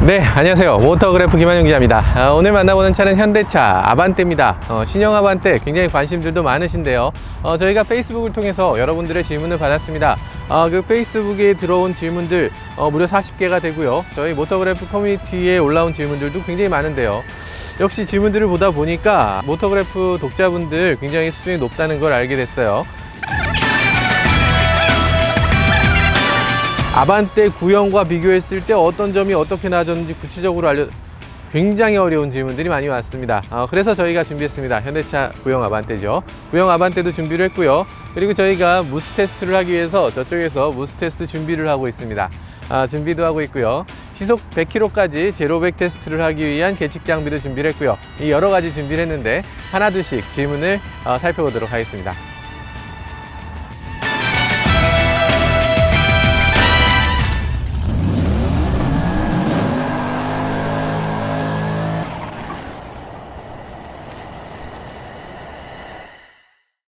네, 안녕하세요. 모터그래프 김한용 기자입니다. 오늘 만나보는 차는 현대차 아반떼입니다. 신형 아반떼 굉장히 관심들도 많으신데요. 저희가 페이스북을 통해서 여러분들의 질문을 받았습니다. 그 페이스북에 들어온 질문들 무려 40개가 되고요. 저희 모터그래프 커뮤니티에 올라온 질문들도 굉장히 많은데요. 역시 질문들을 보다 보니까 모터그래프 독자분들 굉장히 수준이 높다는 걸 알게 됐어요. 아반떼 구형과 비교했을 때 어떤 점이 어떻게 나아졌는지 구체적으로 굉장히 어려운 질문들이 많이 왔습니다. 그래서 저희가 준비했습니다. 현대차 구형 아반떼죠. 구형 아반떼도 준비를 했고요. 그리고 저희가 무스 테스트를 하기 위해서 저쪽에서 무스 테스트 준비를 하고 있습니다. 준비도 하고 있고요. 시속 100km까지 제로백 테스트를 하기 위한 계측 장비도 준비를 했고요. 이 여러 가지 준비를 했는데 하나둘씩 질문을 살펴보도록 하겠습니다.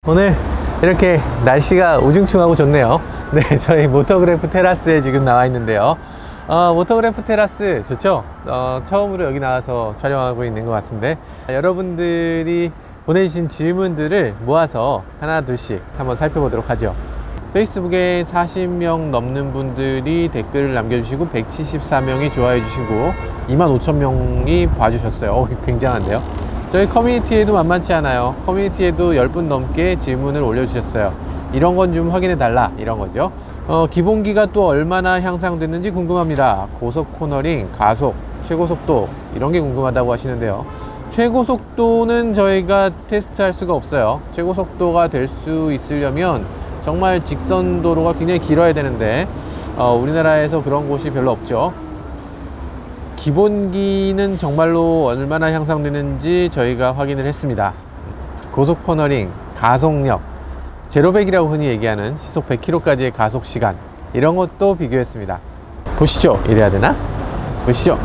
오늘 이렇게 날씨가 우중충하고 좋네요. 네, 저희 모터그래프 테라스에 지금 나와 있는데요. 모터그래프 테라스 좋죠? 처음으로 여기 나와서 촬영하고 있는 것 같은데 여러분들이 보내주신 질문들을 모아서 하나 둘씩 한번 살펴보도록 하죠. 페이스북에 40명 넘는 분들이 댓글을 남겨주시고 174명이 좋아해 주시고 25,000명이 봐주셨어요. 굉장한데요. 저희 커뮤니티에도 만만치 않아요. 커뮤니티에도 10분 넘게 질문을 올려주셨어요. 이런 건 좀 확인해 달라, 이런 거죠. 기본기가 또 얼마나 향상됐는지 궁금합니다. 고속 코너링, 가속, 최고속도 이런 게 궁금하다고 하시는데요. 최고속도는 저희가 테스트할 수가 없어요. 최고속도가 될 수 있으려면 정말 직선 도로가 굉장히 길어야 되는데 우리나라에서 그런 곳이 별로 없죠. 기본기는 정말로 얼마나 향상되는지 저희가 확인을 했습니다. 고속 코너링, 가속력, 제로백이라고 흔히 얘기하는 시속 100km까지의 가속 시간, 이런 것도 비교했습니다. 보시죠. 이래야 되나? 보시죠.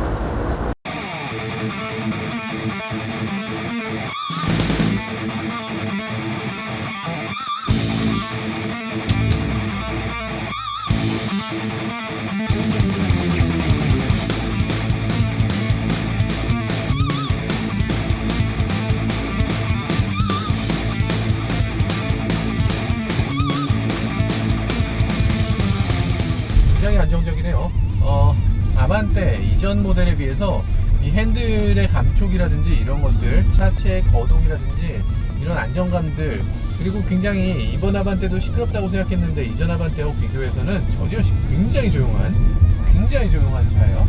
굉장히 안정적이네요. 아반떼 이전 모델에 비해서 이 핸들의 감촉이라든지 이런 것들, 차체의 거동이라든지 이런 안정감들, 그리고 굉장히 이번 아반떼도 시끄럽다고 생각했는데 이전 아반떼하고 비교해서는 전혀 굉장히 조용한 차예요.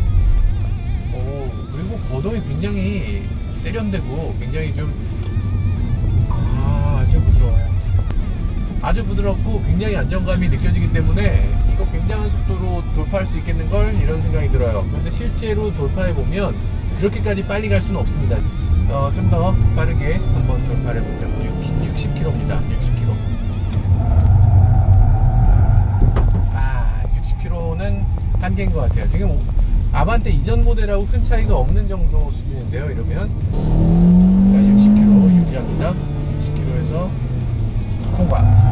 그리고 거동이 굉장히 세련되고 굉장히 좀 아주 부드러워요. 아주 부드럽고 굉장히 안정감이 느껴지기 때문에 이거 굉장한 속도로 돌파할 수 있겠는걸, 이런 생각이 들어요. 그런데 실제로 돌파해보면 그렇게까지 빨리 갈 수는 없습니다. 좀 더 빠르게 한번 돌파해보죠. 60km입니다. 60km. 60km는 한계인 것 같아요. 지금 아반떼 이전 모델하고 큰 차이가 없는 정도 수준인데요. 이러면 60km 유지합니다. 60km에서 통과.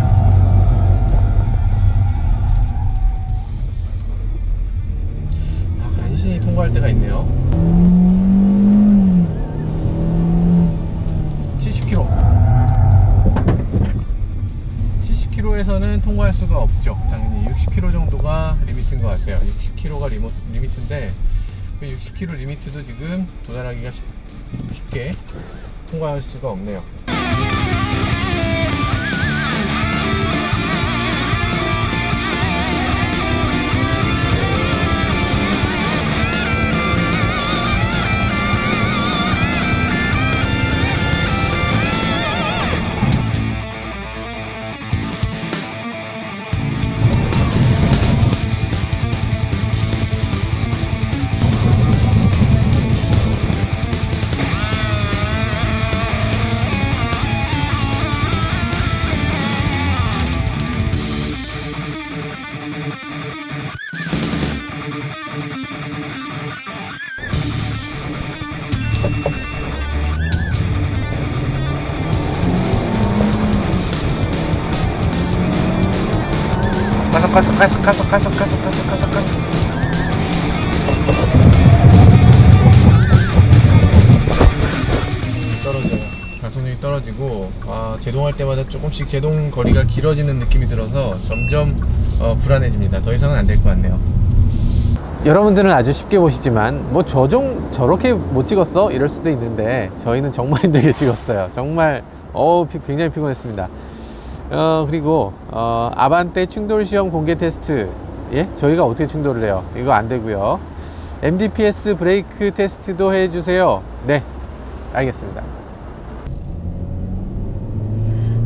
간신히 통과할 때가 있네요. 70km에서는 통과할 수가 없죠. 당연히 60km 정도가 리미트인 것 같아요. 60km가 리미트인데 그 60km 리미트도 지금 도달하기가 쉽게 통과할 수가 없네요. 가속. 제동할 때마다 조금씩 제동 거리가 길어지는 느낌이 들어서 점점 불안해집니다. 더 이상은 안 될 것 같네요. 여러분들은 아주 쉽게 보시지만 뭐 저렇게 못 찍었어? 이럴 수도 있는데 저희는 정말 힘들게 찍었어요. 정말 굉장히 피곤했습니다. 그리고 아반떼 충돌 시험 공개 테스트, 예? 저희가 어떻게 충돌을 해요? 이거 안 되고요. MDPS 브레이크 테스트도 해주세요. 네, 알겠습니다.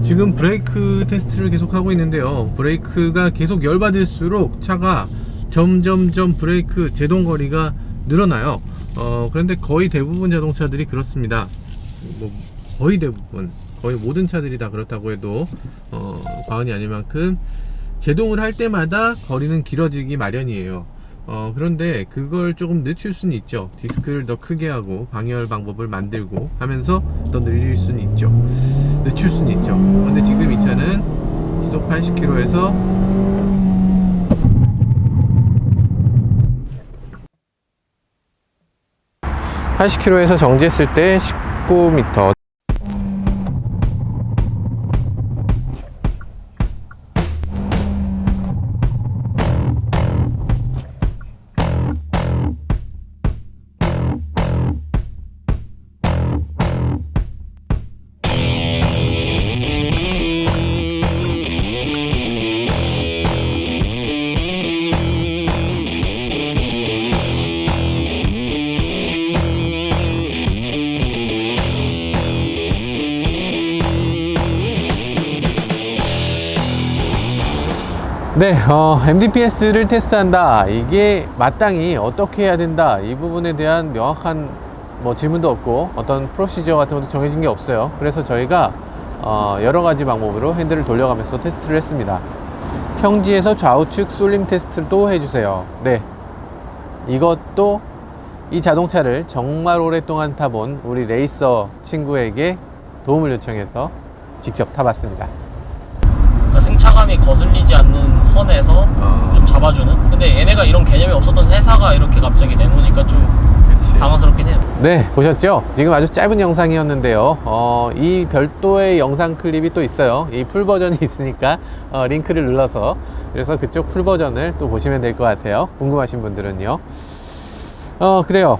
지금 브레이크 테스트를 계속 하고 있는데요. 브레이크가 계속 열받을수록 차가 점점점 브레이크 제동 거리가 늘어나요. 그런데 거의 대부분 자동차들이 그렇습니다. 뭐 거의 대부분, 거의 모든 차들이 다 그렇다고 해도 과언이 아닐 만큼 제동을 할 때마다 거리는 길어지기 마련이에요. 그런데 그걸 조금 늦출 수는 있죠. 디스크를 더 크게 하고 방열 방법을 만들고 하면서 더 늘릴 수는 있죠. 늦출 수는 있죠. 그런데 지금 이 차는 시속 80km에서 80km에서 정지했을 때 19m. 네, MDPS를 테스트한다. 이게 마땅히 어떻게 해야 된다. 이 부분에 대한 명확한 질문도 없고 어떤 프로시저 같은 것도 정해진 게 없어요. 그래서 저희가 여러 가지 방법으로 핸들을 돌려가면서 테스트를 했습니다. 평지에서 좌우측 쏠림 테스트도 해주세요. 네, 이것도 이 자동차를 정말 오랫동안 타본 우리 레이서 친구에게 도움을 요청해서 직접 타봤습니다. 승차감이 거슬리지 않는 선에서 좀 잡아주는. 근데 얘네가 이런 개념이 없었던 회사가 이렇게 갑자기 내놓으니까 좀 당황스럽긴 해요. 네, 보셨죠? 지금 아주 짧은 영상이었는데요. 이 별도의 영상 클립이 또 있어요. 이 풀 버전이 있으니까 링크를 눌러서, 그래서 그쪽 풀 버전을 또 보시면 될 것 같아요. 궁금하신 분들은요. 그래요.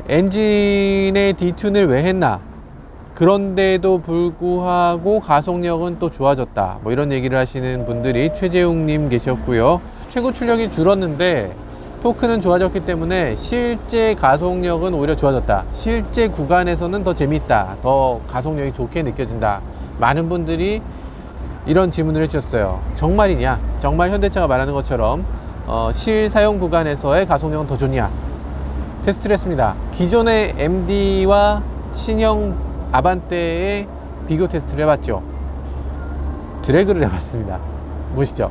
엔진의 디튠을 왜 했나? 그런데도 불구하고 가속력은 또 좋아졌다, 뭐 이런 얘기를 하시는 분들이 최재웅님 계셨고요. 최고 출력이 줄었는데 토크는 좋아졌기 때문에 실제 가속력은 오히려 좋아졌다, 실제 구간에서는 더 재밌다, 더 가속력이 좋게 느껴진다, 많은 분들이 이런 질문을 해주셨어요. 정말이냐? 정말 현대차가 말하는 것처럼 실사용 구간에서의 가속력은 더 좋냐? 테스트를 했습니다. 기존의 MD와 신형 아반떼의 비교 테스트를 해봤죠. 드래그를 해봤습니다. 보시죠.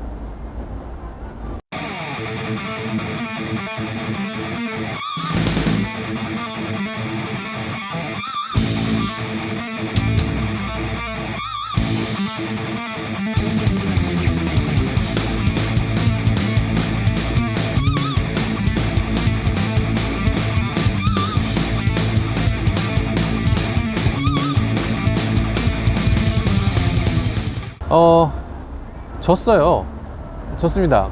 졌습니다.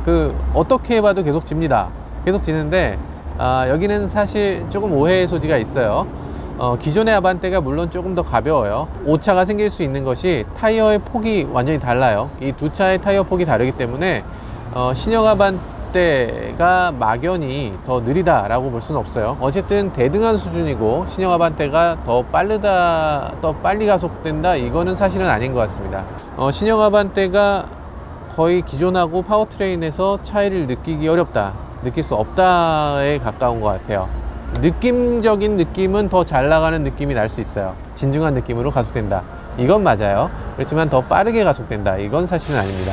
어떻게 해봐도 계속 집니다. 계속 지는데, 여기는 사실 조금 오해의 소지가 있어요. 기존의 아반떼가 물론 조금 더 가벼워요. 오차가 생길 수 있는 것이 타이어의 폭이 완전히 달라요. 이 두 차의 타이어 폭이 다르기 때문에, 신형 아반떼가 막연히 더 느리다라고 볼 수는 없어요. 어쨌든 대등한 수준이고, 신형 아반떼가 더 빨리 가속된다, 이거는 사실은 아닌 것 같습니다. 신형 아반떼가 거의 기존하고 파워트레인에서 차이를 느끼기 어렵다, 느낄 수 없다에 가까운 것 같아요. 느낌적인 느낌은 더 잘 나가는 느낌이 날 수 있어요. 진중한 느낌으로 가속된다, 이건 맞아요. 그렇지만 더 빠르게 가속된다, 이건 사실은 아닙니다.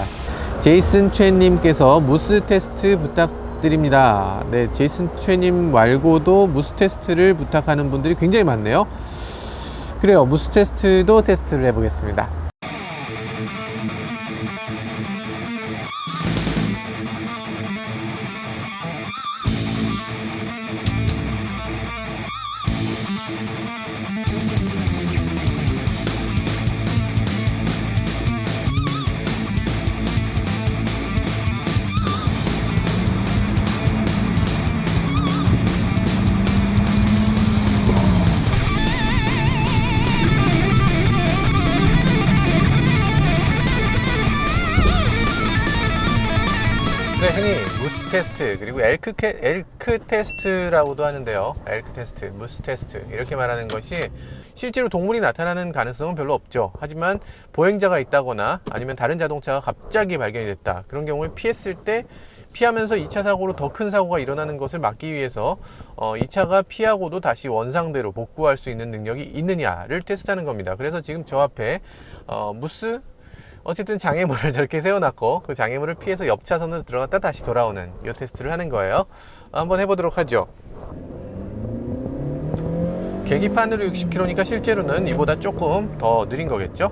제이슨 최님께서 무스 테스트 부탁드립니다. 네, 제이슨 최님 말고도 무스 테스트를 부탁하는 분들이 굉장히 많네요. 그래요, 무스 테스트도 테스트를 해보겠습니다. 네, 흔히 무스 테스트 그리고 엘크 테스트라고도 하는데요. 엘크 테스트, 무스 테스트 이렇게 말하는 것이 실제로 동물이 나타나는 가능성은 별로 없죠. 하지만 보행자가 있다거나 아니면 다른 자동차가 갑자기 발견이 됐다, 그런 경우에 피했을 때 피하면서 2차 사고로 더 큰 사고가 일어나는 것을 막기 위해서 2차가 피하고도 다시 원상대로 복구할 수 있는 능력이 있느냐를 테스트하는 겁니다. 그래서 지금 저 앞에 무스, 어쨌든 장애물을 저렇게 세워놨고 그 장애물을 피해서 옆 차선으로 들어갔다 다시 돌아오는 이 테스트를 하는 거예요. 한번 해보도록 하죠. 계기판으로 60km니까 실제로는 이보다 조금 더 느린 거겠죠?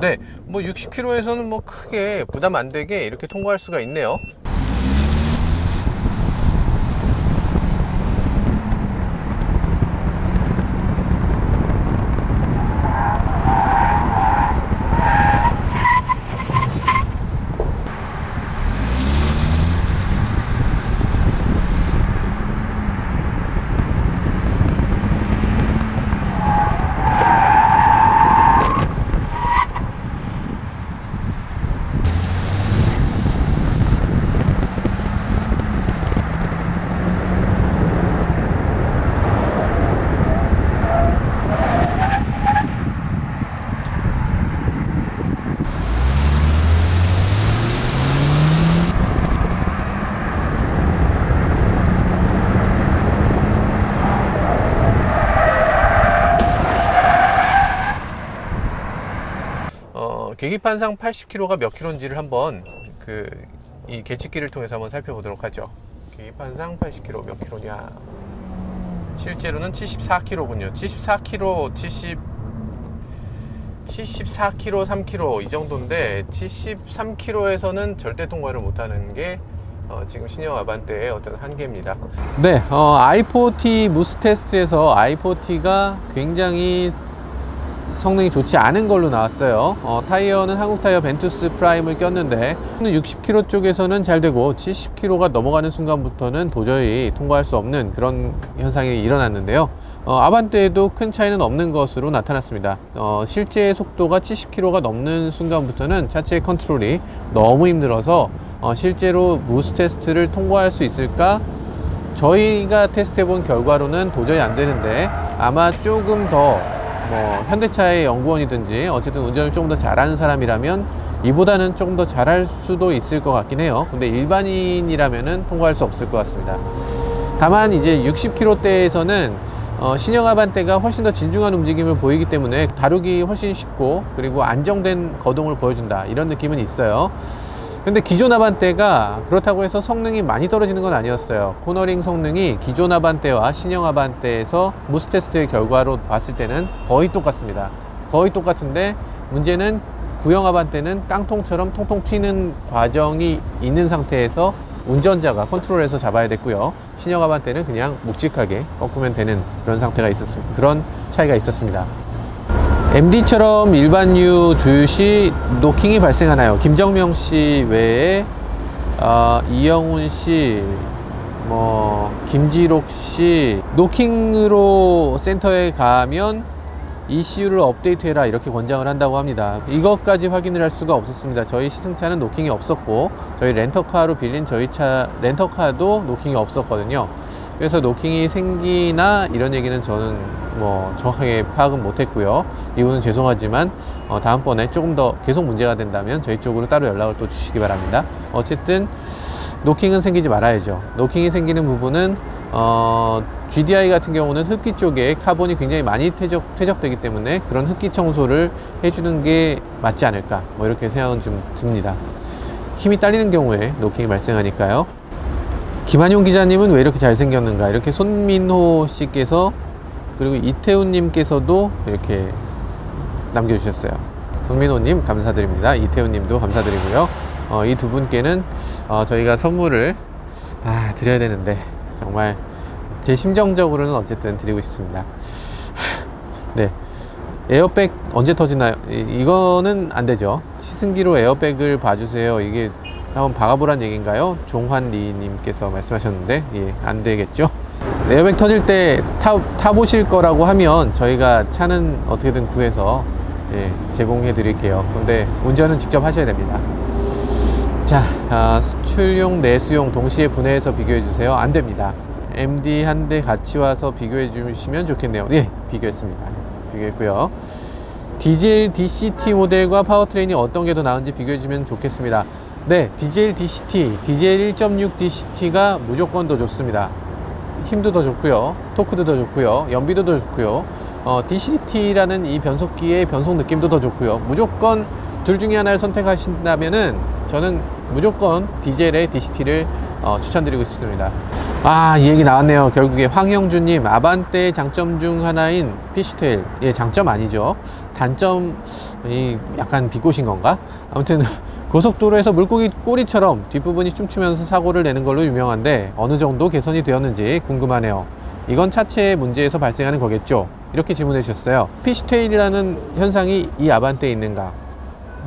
네, 뭐 60km에서는 뭐 크게 부담 안 되게 이렇게 통과할 수가 있네요. 계기판상 80km가 몇 킬로인지를 한번 이 계측기를 통해서 한번 살펴보도록 하죠. 계기판상 80km 몇 킬로냐? 실제로는 74km군요. 74km, 74km, 3km 이 정도인데 73km에서는 절대 통과를 못하는 게 지금 신형 아반떼의 어떤 한계입니다. 네, i40 무스 테스트에서 i40가 굉장히 성능이 좋지 않은 걸로 나왔어요. 타이어는 한국 타이어 벤투스 프라임을 꼈는데 60km 쪽에서는 잘 되고 70km가 넘어가는 순간부터는 도저히 통과할 수 없는 그런 현상이 일어났는데요. 아반떼에도 큰 차이는 없는 것으로 나타났습니다. 실제 속도가 70km가 넘는 순간부터는 차체의 컨트롤이 너무 힘들어서 실제로 무스 테스트를 통과할 수 있을까? 저희가 테스트 해본 결과로는 도저히 안 되는데 아마 조금 더 현대차의 연구원이든지 어쨌든 운전을 조금 더 잘하는 사람이라면 이보다는 조금 더 잘할 수도 있을 것 같긴 해요. 근데 일반인이라면은 통과할 수 없을 것 같습니다. 다만 이제 60km대에서는 신형 아반떼가 훨씬 더 진중한 움직임을 보이기 때문에 다루기 훨씬 쉽고 그리고 안정된 거동을 보여준다, 이런 느낌은 있어요. 근데 기존 아반떼가 그렇다고 해서 성능이 많이 떨어지는 건 아니었어요. 코너링 성능이 기존 아반떼와 신형 아반떼에서 무스 테스트의 결과로 봤을 때는 거의 똑같습니다. 거의 똑같은데 문제는 구형 아반떼는 깡통처럼 통통 튀는 과정이 있는 상태에서 운전자가 컨트롤해서 잡아야 됐고요. 신형 아반떼는 그냥 묵직하게 꺾으면 되는 그런 상태가 있었습니다. 그런 차이가 있었습니다. MD처럼 일반유 주유 시 노킹이 발생하나요? 김정명 씨 외에 이영훈 씨, 김지록 씨, 노킹으로 센터에 가면 ECU를 업데이트해라 이렇게 권장을 한다고 합니다. 이것까지 확인을 할 수가 없었습니다. 저희 시승차는 노킹이 없었고 저희 렌터카로 빌린 저희 차 렌터카도 노킹이 없었거든요. 그래서 노킹이 생기나 이런 얘기는 저는 정확하게 파악은 못했고요. 이유는 죄송하지만 다음번에 조금 더 계속 문제가 된다면 저희 쪽으로 따로 연락을 또 주시기 바랍니다. 어쨌든 노킹은 생기지 말아야죠. 노킹이 생기는 부분은 GDI 같은 경우는 흡기 쪽에 카본이 굉장히 많이 퇴적되기 때문에 그런 흡기 청소를 해주는 게 맞지 않을까, 이렇게 생각은 좀 듭니다. 힘이 딸리는 경우에 노킹이 발생하니까요. 김한용 기자님은 왜 이렇게 잘생겼는가, 이렇게 손민호 씨께서 그리고 이태훈님께서도 이렇게 남겨주셨어요. 손민호님 감사드립니다. 이태훈님도 감사드리고요. 이 두 분께는 저희가 선물을 드려야 되는데 정말 제 심정적으로는 어쨌든 드리고 싶습니다. 네, 에어백 언제 터지나요? 이거는 안 되죠. 시승기로 에어백을 봐주세요. 이게 한번 박아보란 얘기인가요? 종환리 님께서 말씀하셨는데 안 되겠죠? 에어백 터질 때 타보실 거라고 하면 저희가 차는 어떻게든 구해서 예, 제공해 드릴게요. 근데 운전은 직접 하셔야 됩니다. 자, 수출용 내수용 동시에 분해해서 비교해 주세요. 안 됩니다. MD 한 대 같이 와서 비교해 주시면 좋겠네요. 예, 비교했습니다. 비교했고요. 디젤 DCT 모델과 파워트레인이 어떤 게 더 나은지 비교해 주면 좋겠습니다. 네, 디젤 DCT, 디젤 1.6 DCT가 무조건 더 좋습니다. 힘도 더 좋고요, 토크도 더 좋고요, 연비도 더 좋고요. DCT라는 이 변속기의 변속 느낌도 더 좋고요. 무조건 둘 중에 하나를 선택하신다면은 저는 무조건 디젤의 DCT를 추천드리고 싶습니다. 이 얘기 나왔네요. 결국에 황영주님, 아반떼의 장점 중 하나인 피쉬테일. 예, 장점 아니죠. 단점이 약간 비꼬신 건가? 아무튼 고속도로에서 물고기 꼬리처럼 뒷부분이 춤추면서 사고를 내는 걸로 유명한데 어느 정도 개선이 되었는지 궁금하네요. 이건 차체의 문제에서 발생하는 거겠죠? 이렇게 질문해 주셨어요. 피쉬테일이라는 현상이 이 아반떼에 있는가?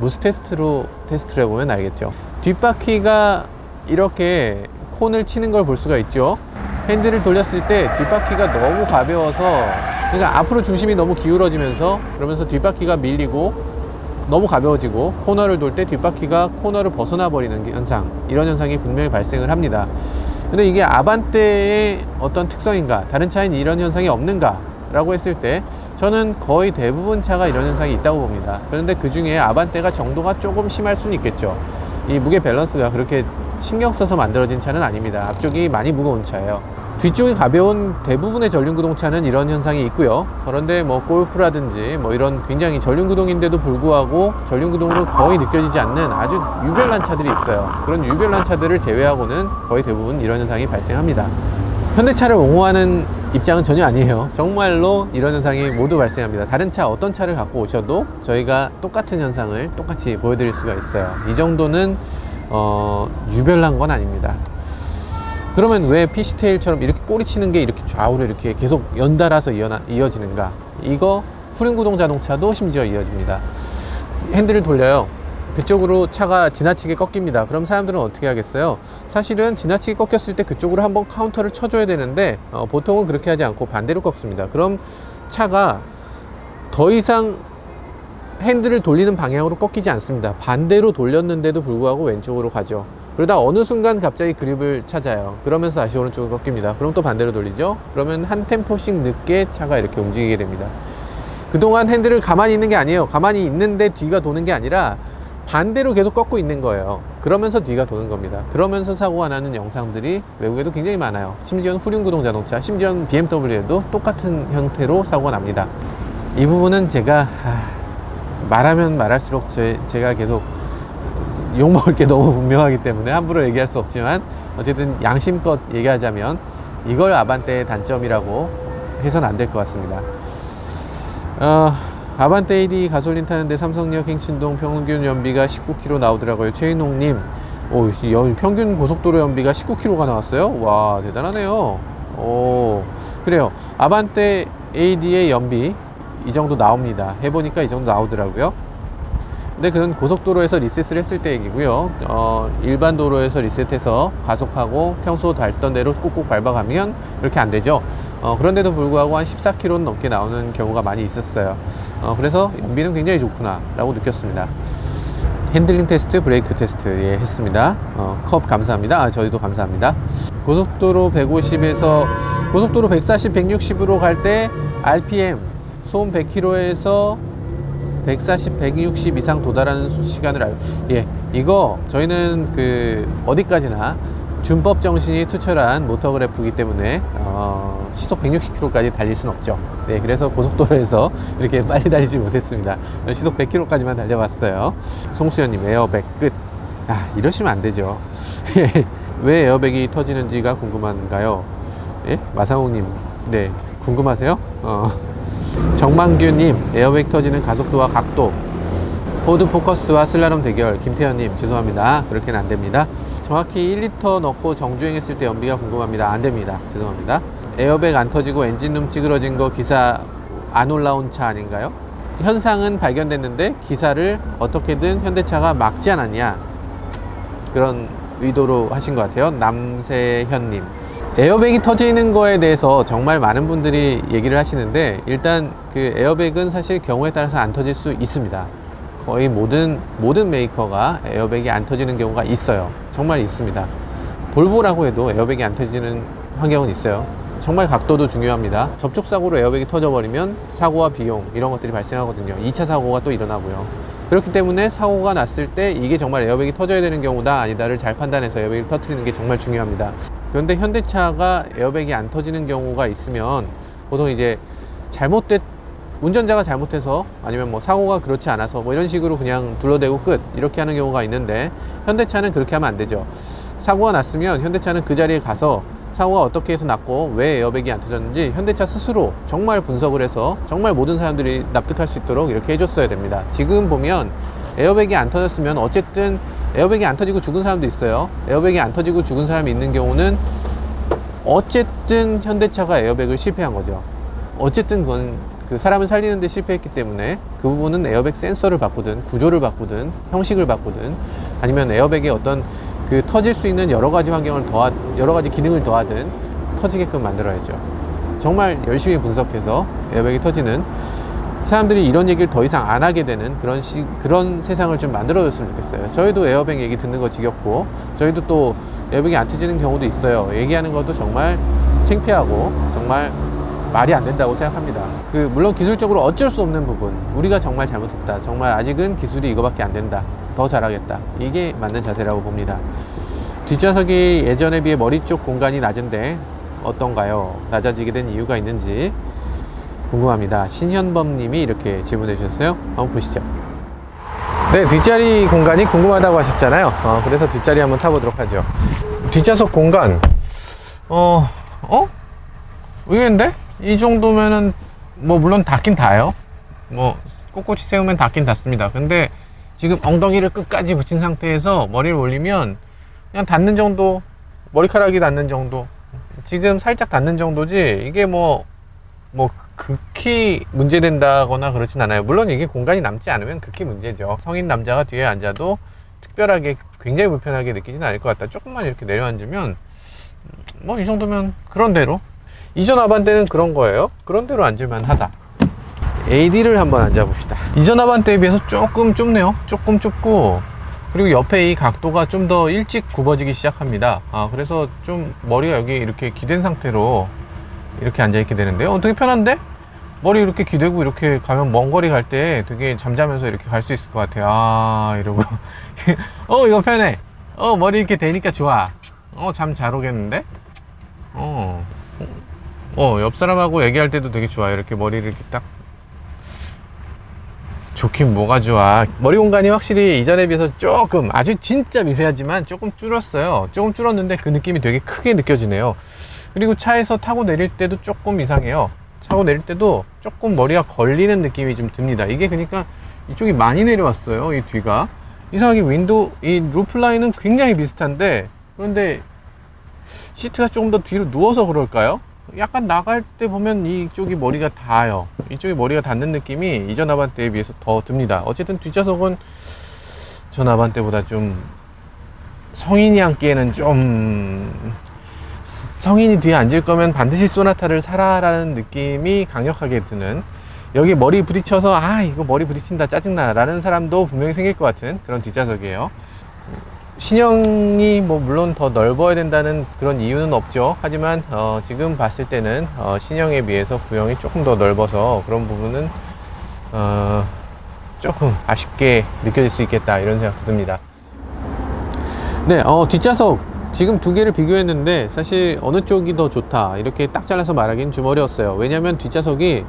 무스 테스트로 테스트를 해보면 알겠죠. 뒷바퀴가 이렇게 콘을 치는 걸 볼 수가 있죠. 핸들을 돌렸을 때 뒷바퀴가 너무 가벼워서, 그러니까 앞으로 중심이 너무 기울어지면서, 그러면서 뒷바퀴가 밀리고 너무 가벼워지고, 코너를 돌 때 뒷바퀴가 코너를 벗어나 버리는 현상, 이런 현상이 분명히 발생을 합니다. 근데 이게 아반떼의 어떤 특성인가, 다른 차에는 이런 현상이 없는가 라고 했을 때 저는 거의 대부분 차가 이런 현상이 있다고 봅니다. 그런데 그 중에 아반떼가 정도가 조금 심할 수는 있겠죠. 이 무게 밸런스가 그렇게 신경 써서 만들어진 차는 아닙니다. 앞쪽이 많이 무거운 차예요. 뒤쪽이 가벼운 대부분의 전륜구동차는 이런 현상이 있고요. 그런데 뭐 골프라든지 뭐 이런 굉장히 전륜구동인데도 불구하고 전륜구동으로 거의 느껴지지 않는 아주 유별난 차들이 있어요. 그런 유별난 차들을 제외하고는 거의 대부분 이런 현상이 발생합니다. 현대차를 옹호하는 입장은 전혀 아니에요. 정말로 이런 현상이 모두 발생합니다. 다른 차 어떤 차를 갖고 오셔도 저희가 똑같은 현상을 똑같이 보여드릴 수가 있어요. 이 정도는 유별난 건 아닙니다. 그러면 왜 피쉬테일처럼 이렇게 꼬리치는 게 이렇게 좌우로 이렇게 계속 연달아서 이어지는가? 이거 후륜구동 자동차도 심지어 이어집니다. 핸들을 돌려요. 그쪽으로 차가 지나치게 꺾입니다. 그럼 사람들은 어떻게 하겠어요? 사실은 지나치게 꺾였을 때 그쪽으로 한번 카운터를 쳐줘야 되는데 보통은 그렇게 하지 않고 반대로 꺾습니다. 그럼 차가 더 이상 핸들을 돌리는 방향으로 꺾이지 않습니다. 반대로 돌렸는데도 불구하고 왼쪽으로 가죠. 그러다 어느 순간 갑자기 그립을 찾아요. 그러면서 다시 오른쪽으로 꺾입니다. 그럼 또 반대로 돌리죠. 그러면 한 템포씩 늦게 차가 이렇게 움직이게 됩니다. 그동안 핸들을 가만히 있는 게 아니에요. 가만히 있는데 뒤가 도는 게 아니라 반대로 계속 꺾고 있는 거예요. 그러면서 뒤가 도는 겁니다. 그러면서 사고가 나는 영상들이 외국에도 굉장히 많아요. 심지어는 후륜구동 자동차, 심지어는 BMW에도 똑같은 형태로 사고가 납니다. 이 부분은 제가 말하면 말할수록 제가 계속 욕먹을 게 너무 분명하기 때문에 함부로 얘기할 수 없지만, 어쨌든 양심껏 얘기하자면 이걸 아반떼의 단점이라고 해서는 안 될 것 같습니다. 아반떼 AD 가솔린 타는데 삼성역 행친동 평균 연비가 19km 나오더라고요. 최인홍님, 평균 고속도로 연비가 19km가 나왔어요? 와, 대단하네요. 그래요. 아반떼 AD의 연비 이 정도 나옵니다. 해보니까 이 정도 나오더라고요. 근데 그건 고속도로에서 리셋을 했을 때 얘기고요. 일반 도로에서 리셋해서 가속하고 평소 밟던 대로 꾹꾹 밟아가면 이렇게 안 되죠. 그런데도 불구하고 한 14km 넘게 나오는 경우가 많이 있었어요. 그래서 연비는 굉장히 좋구나 라고 느꼈습니다. 핸들링 테스트, 브레이크 테스트 했습니다. 컵 감사합니다. 저희도 감사합니다. 고속도로 150에서 고속도로 140, 160으로 갈 때 RPM 소음 100km에서 140, 160 이상 도달하는 시간을 이거 저희는 어디까지나 준법 정신이 투철한 모터그래프이기 때문에 시속 160km까지 달릴 수는 없죠. 네, 그래서 고속도로에서 이렇게 빨리 달리지 못했습니다. 시속 100km까지만 달려봤어요. 송수연님, 에어백 끝. 이러시면 안 되죠. 왜 에어백이 터지는지가 궁금한가요? 예? 마상욱님, 네, 궁금하세요? 정만규님, 에어백 터지는 가속도와 각도. 포드 포커스와 슬라롬 대결. 김태현님, 죄송합니다. 그렇게는 안 됩니다. 정확히 1리터 넣고 정주행했을 때 연비가 궁금합니다. 안 됩니다. 죄송합니다. 에어백 안 터지고 엔진룸 찌그러진 거 기사 안 올라온 차 아닌가요? 현상은 발견됐는데 기사를 어떻게든 현대차가 막지 않았냐, 그런 의도로 하신 것 같아요. 남세현님, 에어백이 터지는 거에 대해서 정말 많은 분들이 얘기를 하시는데, 일단 그 에어백은 사실 경우에 따라서 안 터질 수 있습니다. 거의 모든 메이커가 에어백이 안 터지는 경우가 있어요. 정말 있습니다. 볼보라고 해도 에어백이 안 터지는 환경은 있어요. 정말 각도도 중요합니다. 접촉사고로 에어백이 터져버리면 사고와 비용 이런 것들이 발생하거든요. 2차 사고가 또 일어나고요. 그렇기 때문에 사고가 났을 때 이게 정말 에어백이 터져야 되는 경우다 아니다를 잘 판단해서 에어백을 터뜨리는 게 정말 중요합니다. 그런데 현대차가 에어백이 안 터지는 경우가 있으면 보통 이제 운전자가 잘못해서 아니면 뭐 사고가 그렇지 않아서 뭐 이런 식으로 그냥 둘러대고 끝 이렇게 하는 경우가 있는데, 현대차는 그렇게 하면 안 되죠. 사고가 났으면 현대차는 그 자리에 가서 사고가 어떻게 해서 났고 왜 에어백이 안 터졌는지 현대차 스스로 정말 분석을 해서 정말 모든 사람들이 납득할 수 있도록 이렇게 해줬어야 됩니다. 지금 보면 에어백이 안 터졌으면 어쨌든 에어백이 안 터지고 죽은 사람도 있어요. 에어백이 안 터지고 죽은 사람이 있는 경우는 어쨌든 현대차가 에어백을 실패한 거죠. 어쨌든 그건 그 사람을 살리는데 실패했기 때문에 그 부분은 에어백 센서를 바꾸든 구조를 바꾸든 형식을 바꾸든 아니면 에어백에 어떤 그 터질 수 있는 여러 가지 기능을 더하든 터지게끔 만들어야죠. 정말 열심히 분석해서 에어백이 터지는, 사람들이 이런 얘기를 더 이상 안 하게 되는 그런 세상을 좀 만들어줬으면 좋겠어요. 저희도 에어백 얘기 듣는 거 지겹고, 저희도 또 에어백이 안 터지는 경우도 있어요. 얘기하는 것도 정말 창피하고 정말 말이 안 된다고 생각합니다. 물론 기술적으로 어쩔 수 없는 부분, 우리가 정말 잘못했다, 정말 아직은 기술이 이거밖에 안 된다, 더 잘하겠다, 이게 맞는 자세라고 봅니다. 뒷좌석이 예전에 비해 머리 쪽 공간이 낮은데 어떤가요? 낮아지게 된 이유가 있는지 궁금합니다. 신현범 님이 이렇게 질문해 주셨어요. 한번 보시죠. 네, 뒷자리 공간이 궁금하다고 하셨잖아요. 그래서 뒷자리 한번 타보도록 하죠. 뒷좌석 공간 의외인데? 이 정도면은 뭐 물론 닿긴 닿아요. 뭐 꼿꼿이 세우면 닿긴 닿습니다. 근데 지금 엉덩이를 끝까지 붙인 상태에서 머리를 올리면 그냥 닿는 정도, 머리카락이 닿는 정도, 지금 살짝 닿는 정도지 이게 뭐 극히 문제된다거나 그렇진 않아요. 물론 이게 공간이 남지 않으면 극히 문제죠. 성인 남자가 뒤에 앉아도 특별하게 굉장히 불편하게 느끼지는 않을 것 같다. 조금만 이렇게 내려앉으면 뭐 이 정도면 그런대로, 이전 아반떼는 그런 거예요. 그런대로 앉을만 하다. AD를 한번 앉아봅시다. 이전 아반떼에 비해서 조금 좁네요. 조금 좁고, 그리고 옆에 이 각도가 좀 더 일찍 굽어지기 시작합니다. 그래서 좀 머리가 여기 이렇게 기댄 상태로 이렇게 앉아있게 되는데요. 되게 편한데? 머리 이렇게 기대고 이렇게 가면 먼 거리 갈 때 되게 잠자면서 이렇게 갈 수 있을 것 같아요. 이러고 이거 편해. 머리 이렇게 대니까 좋아. 잠 잘 오겠는데? 옆 사람하고 얘기할 때도 되게 좋아요. 이렇게 머리를 이렇게 딱. 좋긴 뭐가 좋아. 머리 공간이 확실히 이전에 비해서 조금, 아주 진짜 미세하지만 조금 줄었어요. 조금 줄었는데 그 느낌이 되게 크게 느껴지네요. 그리고 차에서 타고 내릴 때도 조금 이상해요. 타고 내릴 때도 조금 머리가 걸리는 느낌이 좀 듭니다. 이게 그러니까 이쪽이 많이 내려왔어요. 이 뒤가 이상하게 이 루프 라인은 굉장히 비슷한데, 그런데 시트가 조금 더 뒤로 누워서 그럴까요? 약간 나갈 때 보면 이쪽이 머리가 닿아요. 이쪽이 머리가 닿는 느낌이 이전 아반떼에 비해서 더 듭니다. 어쨌든 뒷좌석은 전 아반떼보다 좀, 성인이 앉기에는 좀, 성인이 뒤에 앉을 거면 반드시 소나타를 사라라는 느낌이 강력하게 드는, 여기 머리 부딪혀서 이거 머리 부딪힌다 짜증나 라는 사람도 분명히 생길 것 같은 그런 뒷좌석이에요. 신형이 뭐 물론 더 넓어야 된다는 그런 이유는 없죠. 하지만 지금 봤을 때는 신형에 비해서 구형이 조금 더 넓어서 그런 부분은 조금 아쉽게 느껴질 수 있겠다, 이런 생각도 듭니다. 네, 뒷좌석 지금 두 개를 비교했는데 사실 어느 쪽이 더 좋다 이렇게 딱 잘라서 말하기는 좀 어려웠어요. 왜냐면 뒷좌석이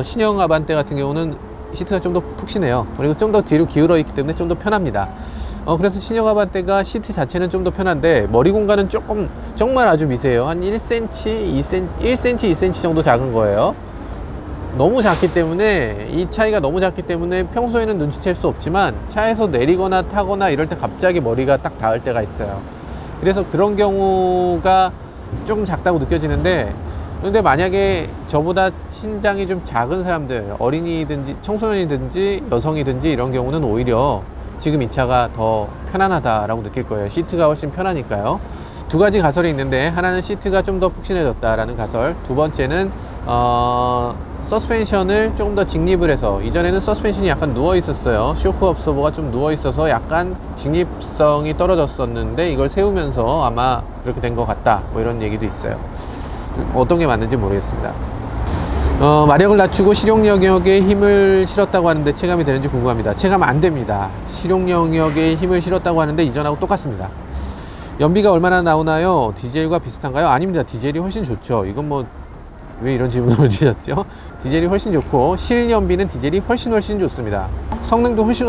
신형 아반떼 같은 경우는 시트가 좀 더 푹신해요. 그리고 좀 더 뒤로 기울어 있기 때문에 좀 더 편합니다. 그래서 신형 아반떼가 시트 자체는 좀 더 편한데 머리 공간은 조금, 정말 아주 미세해요. 한 1cm, 2cm 정도 작은 거예요. 너무 작기 때문에, 이 차이가 너무 작기 때문에 평소에는 눈치챌 수 없지만 차에서 내리거나 타거나 이럴 때 갑자기 머리가 딱 닿을 때가 있어요. 그래서 그런 경우가 조금 작다고 느껴지는데, 근데 만약에 저보다 신장이 좀 작은 사람들, 어린이든지 청소년이든지 여성이든지 이런 경우는 오히려 지금 이 차가 더 편안하다라고 느낄 거예요. 시트가 훨씬 편하니까요. 두 가지 가설이 있는데, 하나는 시트가 좀 더 푹신해졌다라는 가설, 두 번째는 서스펜션을 조금 더 직립을 해서, 이전에는 서스펜션이 약간 누워 있었어요. 쇼크 업서버가 좀 누워 있어서 약간 직립성이 떨어졌었는데, 이걸 세우면서 아마 그렇게 된 것 같다, 뭐 이런 얘기도 있어요. 어떤 게 맞는지 모르겠습니다. 마력을 낮추고 실용 영역에 힘을 실었다고 하는데 체감이 되는지 궁금합니다. 체감 안 됩니다. 실용 영역에 힘을 실었다고 하는데 이전하고 똑같습니다. 연비가 얼마나 나오나요? 디젤과 비슷한가요? 아닙니다. 디젤이 훨씬 좋죠. 이건 뭐 왜 이런 질문을 주셨죠? 디젤이 훨씬 좋고, 실연비는 디젤이 훨씬 좋습니다. 성능도 훨씬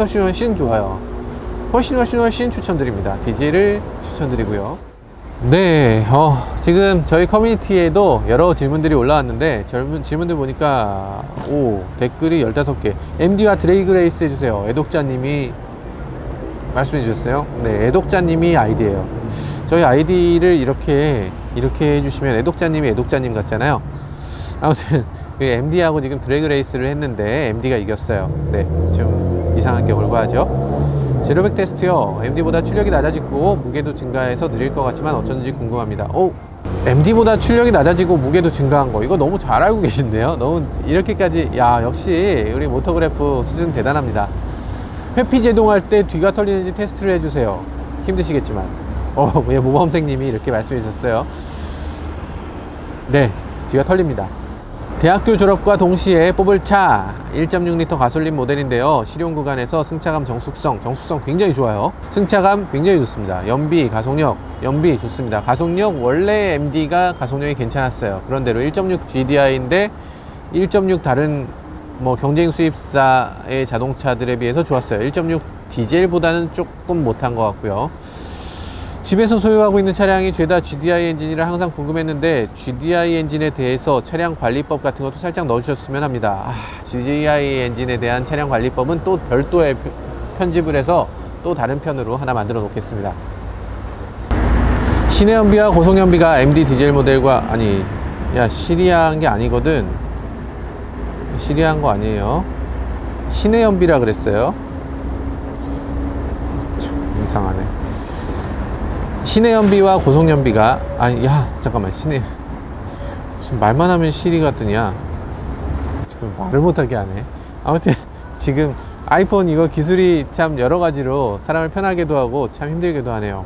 좋아요. 훨씬 추천드립니다. 디젤을 추천드리고요. 네, 지금 저희 커뮤니티에도 여러 질문들이 올라왔는데, 질문들 보니까, 댓글이 15개. MD와 드래그 레이스 해주세요. 애독자님이 말씀해 주셨어요. 네, 애독자님이 아이디예요. 저희 아이디를 이렇게 해주시면 애독자님 같잖아요. 아무튼, MD하고 지금 드래그 레이스를 했는데, MD가 이겼어요. 네, 좀 이상한 경우를 하죠. 제로백 테스트요. MD보다 출력이 낮아지고 무게도 증가해서 느릴 것 같지만 어쩐지 궁금합니다. MD보다 출력이 낮아지고 무게도 증가한 거, 이거 너무 잘 알고 계신데요. 너무 이렇게까지, 야, 역시 우리 모터그래프 수준 대단합니다. 회피 제동할 때 뒤가 털리는지 테스트를 해주세요. 힘드시겠지만. 모범생님이 이렇게 말씀해 주셨어요. 네, 뒤가 털립니다. 대학교 졸업과 동시에 뽑을 차 1.6L 가솔린 모델인데요. 실용 구간에서 승차감, 정숙성 굉장히 좋아요. 승차감 굉장히 좋습니다. 연비, 가속력, 연비 좋습니다. 가속력, 원래 MD가 가속력이 괜찮았어요. 그런대로 1.6 GDI인데 1.6 다른 뭐 경쟁 수입사의 자동차들에 비해서 좋았어요. 1.6 디젤보다는 조금 못한 것 같고요. 집에서 소유하고 있는 차량이 죄다 GDI 엔진이라 항상 궁금했는데, GDI 엔진에 대해서 차량 관리법 같은 것도 살짝 넣어주셨으면 합니다. GDI 엔진에 대한 차량 관리법은 또 별도의 편집을 해서 또 다른 편으로 하나 만들어 놓겠습니다. 시내 연비와 고속 연비가 MD 디젤 모델과, 시리아한 게 아니거든. 시리아한 거 아니에요. 시내 연비라 그랬어요. 참 이상하네. 시내 연비와 고속 연비가, 잠깐만, 무슨 말만 하면 시리가 뜨냐. 지금 말을 못하게 하네. 아무튼 지금 아이폰 이거 기술이 참 여러 가지로 사람을 편하게도 하고 참 힘들게도 하네요.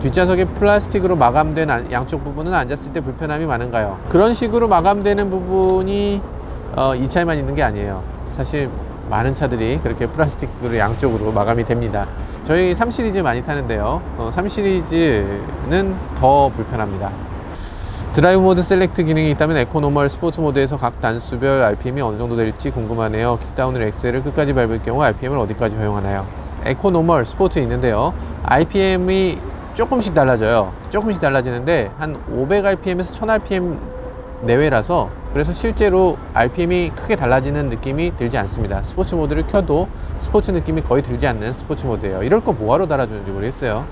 뒷좌석에 플라스틱으로 마감된 양쪽 부분은 앉았을 때 불편함이 많은가요? 그런 식으로 마감되는 부분이 이 차에만 있는 게 아니에요. 사실 많은 차들이 그렇게 플라스틱으로 양쪽으로 마감이 됩니다. 저희 3시리즈 많이 타는데요. 3시리즈는 더 불편합니다. 드라이브 모드 셀렉트 기능이 있다면 에코노멀, 스포츠 모드에서 각 단수별 RPM이 어느 정도 될지 궁금하네요. 킥다운을 엑셀을 끝까지 밟을 경우 RPM을 어디까지 허용하나요? 에코노멀, 스포츠 있는데요. RPM이 조금씩 달라져요. 조금씩 달라지는데 한 500rpm에서 1000rpm 내외라서, 그래서 실제로 RPM이 크게 달라지는 느낌이 들지 않습니다. 스포츠 모드를 켜도 스포츠 느낌이 거의 들지 않는 스포츠 모드예요. 이럴 거 뭐하러 달아주는지 모르겠어요.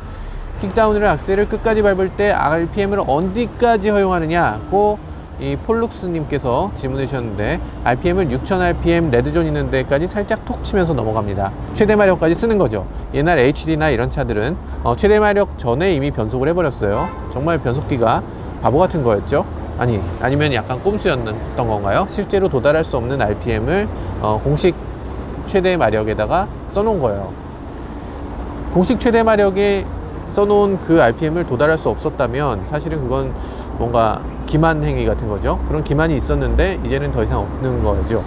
킥다운을 악셀을 끝까지 밟을 때 RPM을 어디까지 허용하느냐고 이 폴룩스님께서 질문해 주셨는데, RPM을 6000rpm 레드존 있는 데까지 살짝 톡 치면서 넘어갑니다. 최대 마력까지 쓰는 거죠. 옛날 HD나 이런 차들은 최대 마력 전에 이미 변속을 해버렸어요. 정말 변속기가 바보 같은 거였죠. 아니면 약간 꼼수였던 건가요? 실제로 도달할 수 없는 RPM을 공식 최대 마력에다가 써놓은 거예요. 공식 최대 마력에 써놓은 그 RPM을 도달할 수 없었다면 사실은 그건 뭔가 기만 행위 같은 거죠. 그런 기만이 있었는데 이제는 더 이상 없는 거죠.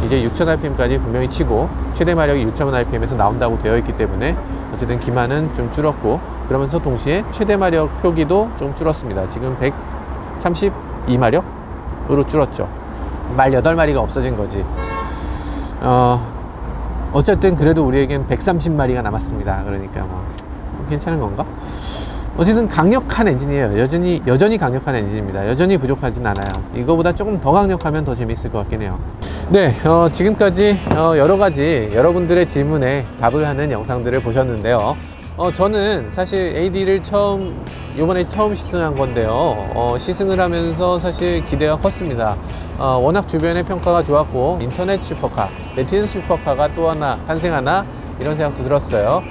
이제 6000rpm까지 분명히 치고 최대 마력이 6000rpm에서 나온다고 되어 있기 때문에 어쨌든 기만은 좀 줄었고, 그러면서 동시에 최대 마력 표기도 좀 줄었습니다. 지금 132마력으로 줄었죠. 말 8마리가 없어진 거지. 어쨌든 그래도 우리에겐 130마리가 남았습니다. 그러니까 뭐 괜찮은 건가? 어쨌든 강력한 엔진이에요. 여전히 강력한 엔진입니다. 여전히 부족하진 않아요. 이거보다 조금 더 강력하면 더 재밌을 것 같긴 해요. 네, 지금까지 여러 가지 여러분들의 질문에 답을 하는 영상들을 보셨는데요. 저는 사실 AD를 요번에 처음 시승한 건데요. 시승을 하면서 사실 기대가 컸습니다. 워낙 주변의 평가가 좋았고, 인터넷 슈퍼카, 네티즌 슈퍼카가 또 하나 탄생하나 이런 생각도 들었어요.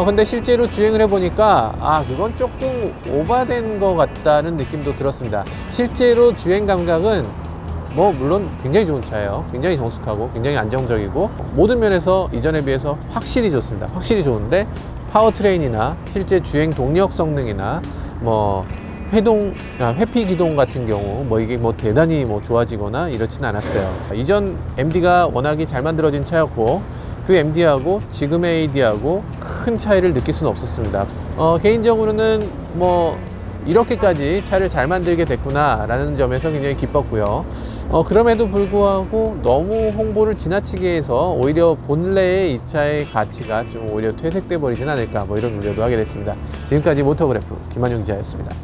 근데 실제로 주행을 해보니까 그건 조금 오바된 것 같다는 느낌도 들었습니다. 실제로 주행 감각은 뭐 물론 굉장히 좋은 차예요. 굉장히 정숙하고 굉장히 안정적이고 모든 면에서 이전에 비해서 확실히 좋습니다. 확실히 좋은데 파워트레인이나 실제 주행 동력 성능이나 뭐 회피 기동 같은 경우 뭐 이게 뭐 대단히 뭐 좋아지거나 이렇지는 않았어요. 이전 MD가 워낙에 잘 만들어진 차였고 그 MD하고 지금의 AD하고 큰 차이를 느낄 수는 없었습니다. 개인적으로는 뭐 이렇게까지 차를 잘 만들게 됐구나 라는 점에서 굉장히 기뻤고요. 그럼에도 불구하고 너무 홍보를 지나치게 해서 오히려 본래의 이 차의 가치가 좀 오히려 퇴색돼 버리진 않을까 뭐 이런 우려도 하게 됐습니다. 지금까지 모터그래프 김한용 기자였습니다.